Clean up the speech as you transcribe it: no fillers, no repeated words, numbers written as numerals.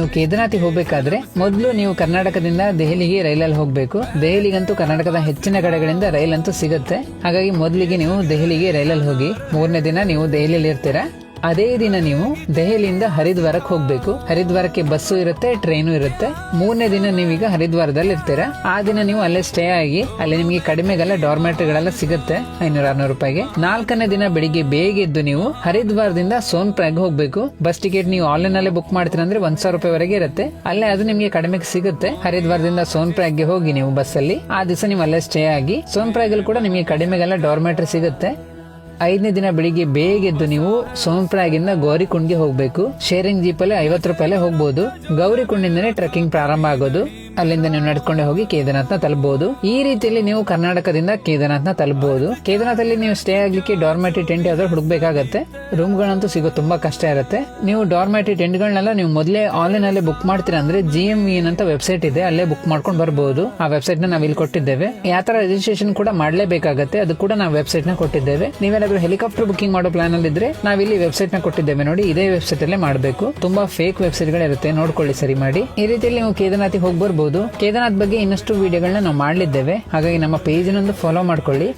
ನೀವು ಕೇದಾರ್ನಾಥಿಗೆ ಹೋಗ್ಬೇಕಾದ್ರೆ ಮೊದಲು ನೀವು ಕರ್ನಾಟಕದಿಂದ ದೆಹಲಿಗೆ ರೈಲಲ್ಲಿ ಹೋಗ್ಬೇಕು. ದೆಹಲಿಗಂತೂ ಕರ್ನಾಟಕದ ಹೆಚ್ಚಿನ ಕಡೆಗಳಿಂದ ರೈಲ್ ಅಂತೂ ಸಿಗುತ್ತೆ. ಹಾಗಾಗಿ ಮೊದಲಿಗೆ ನೀವು ದೆಹಲಿಗೆ ರೈಲಲ್ಲಿ ಹೋಗಿ 3ನೇ ದಿನ ನೀವು ದೆಹಲಿಯಲ್ಲಿ ಇರ್ತೀರಾ. ಅದೇ ದಿನ ನೀವು ದೆಹಲಿಯಿಂದ ಹರಿದ್ವಾರಕ್ಕೆ ಹೋಗ್ಬೇಕು. ಹರಿದ್ವಾರಕ್ಕೆ ಬಸ್ಸು ಇರುತ್ತೆ, ಟ್ರೈನು ಇರುತ್ತೆ. 3ನೇ ದಿನ ನೀವೀಗ ಹರಿದ್ವಾರದಲ್ಲಿ ಇರ್ತೀರಾ. ಆ ದಿನ ನೀವು ಅಲ್ಲೇ ಸ್ಟೇ ಆಗಿ ಅಲ್ಲಿ ನಿಮಗೆ ಕಡಿಮೆಗೆಲ್ಲ ಡಾರ್ಮೆಟ್ರಿಗಳೆಲ್ಲ ಸಿಗುತ್ತೆ 500-600 ರೂಪಾಯಿಗೆ. 4ನೇ ದಿನ ಬೆಳಿಗ್ಗೆ ಬೇಗ ಎದ್ದು ನೀವು ಹರಿದ್ವಾರದಿಂದ ಸೋನ್ಪ್ರಯಾಗ್ ಹೋಗ್ಬೇಕು. ಬಸ್ ಟಿಕೆಟ್ ನೀವು ಆನ್ಲೈನ್ ಅಲ್ಲೇ ಬುಕ್ ಮಾಡ್ತೀರಾ ಅಂದ್ರೆ 1,000 ರೂಪಾಯಿವರೆಗೆ ಇರುತ್ತೆ. ಅಲ್ಲೇ ಅದು ನಿಮಗೆ ಕಡಿಮೆಗೆ ಸಿಗುತ್ತೆ. ಹರಿದ್ವಾರದಿಂದ ಸೋನ್ಪ್ರಯಾಗ್ಗೆ ಹೋಗಿ ನೀವು ಬಸ್ಸಲ್ಲಿ ಆ ದಿವಸ ನೀವು ಅಲ್ಲೇ ಸ್ಟೇ ಆಗಿ ಸೋನ್ಪ್ರಯಾಗ್ ಅಲ್ಲಿ ಕೂಡ ನಿಮಗೆ ಕಡಿಮೆಗೆಲ್ಲ ಡಾರ್ಮೆಟ್ರಿ ಸಿಗುತ್ತೆ. 5ನೇ ದಿನ ಬೆಳಿಗ್ಗೆ ಬೇಗ ಎದ್ದು ನೀವು ಸೋನ್ಪ್ರಯಾಗಿಂದ ಗೌರಿಕುಂಡ್ಗೆ ಹೋಗ್ಬೇಕು. ಶೇರಿಂಗ್ ಜೀಪಲ್ಲಿ 50 ರೂಪಾಯಿಲೇ ಹೋಗ್ಬೋದು. ಗೌರಿಕುಂಡಿಂದನೇ ಟ್ರೆಕ್ಕಿಂಗ್ ಪ್ರಾರಂಭ ಆಗೋದು. ಅಲ್ಲಿಂದ ನೀವು ನಡ್ಕೊಂಡೆ ಹೋಗಿ ಕೇದಾರ್ನಾಥ್ನ ತಲುಪಬಹುದು. ಈ ರೀತಿಯಲ್ಲಿ ನೀವು ಕರ್ನಾಟಕದಿಂದ ಕೇದಾರ್ನಾಥ್ನ ತಲುಪಬಹುದು. ಕೇದಾರ್ನಾಥಲ್ಲಿ ನೀವು ಸ್ಟೇ ಆಗ್ಲಿಕ್ಕೆ ಡಾರ್ಮೆಟ್ರಿ ಟೆಂಟ್ ಯಾವ್ದಾದ್ರು ಹುಡುಕ್ಬೇಕಾಗತ್ತೆ. ರೂಮ್ಗಳಂತೂ ಸಿಗೋ ತುಂಬಾ ಕಷ್ಟ ಇರುತ್ತೆ. ನೀವು ಡಾರ್ಮೆಟ್ರಿ ಟೆಂಟ್ಗಳನ್ನೆಲ್ಲ ನೀವು ಮೊದಲೇ ಆನ್ಲೈನ್ ಅಲ್ಲೇ ಬುಕ್ ಮಾಡ್ತೀರಾ ಅಂದ್ರೆ GMVN ಅಂತ ವೆಬ್ಸೈಟ್ ಇದೆ, ಅಲ್ಲೇ ಬುಕ್ ಮಾಡ್ಕೊಂಡು ಬರಬಹುದು. ಆ ವೆಬ್ಸೈಟ್ ನ ನಾವ್ ಇಲ್ಲಿ ಕೊಟ್ಟಿದ್ದೇವೆ. ಯಾವ ತರ ರಿಜಿಸ್ಟ್ರೇಷನ್ ಕೂಡ ಮಾಡ್ಲೇಬೇಕಾಗತ್ತೆ, ಅದು ಕೂಡ ನಾವು ವೆಬ್ಸೈಟ್ ನ ಕೊಟ್ಟಿದ್ದೇವೆ. ನೀವೇನಾದ್ರೂ ಹೆಲಿಕಾಪ್ಟರ್ ಬುಕಿಂಗ್ ಮಾಡೋ ಪ್ಲಾನ್ ಅಲ್ಲಿ ಇದ್ರೆ ನಾವಿಲ್ಲಿ ವೆಬ್ಸೈಟ್ ನ ಕೊಟ್ಟಿದ್ದೇವೆ ನೋಡಿ, ಇದೇ ವೆಬ್ಸೈಟ್ ಅಲ್ಲೇ ಮಾಡಬೇಕು. ತುಂಬಾ ಫೇಕ್ ವೆಬ್ಸೈಟ್ ಗಳಿರುತ್ತೆ, ನೋಡ್ಕೊಳ್ಳಿ ಸರಿ ಮಾಡಿ. ಈ ರೀತಿಯಲ್ಲಿ ನೀವು ಕೇದಾರ್ನಾಥಿಗೆ ಹೋಗಿ ಬರ್ಬೋದು. ಕೇದಾರ್ನಾಥ್ ಬಗ್ಗೆ ಇನ್ನಷ್ಟು ವಿಡಿಯೋಗಳನ್ನ ನಾವು ಮಾಡಲಿದ್ದೇವೆ, ಹಾಗಾಗಿ ನಮ್ಮ ಪೇಜ್ ಫಾಲೋ ಮಾಡ್ಕೊಳ್ಳಿ.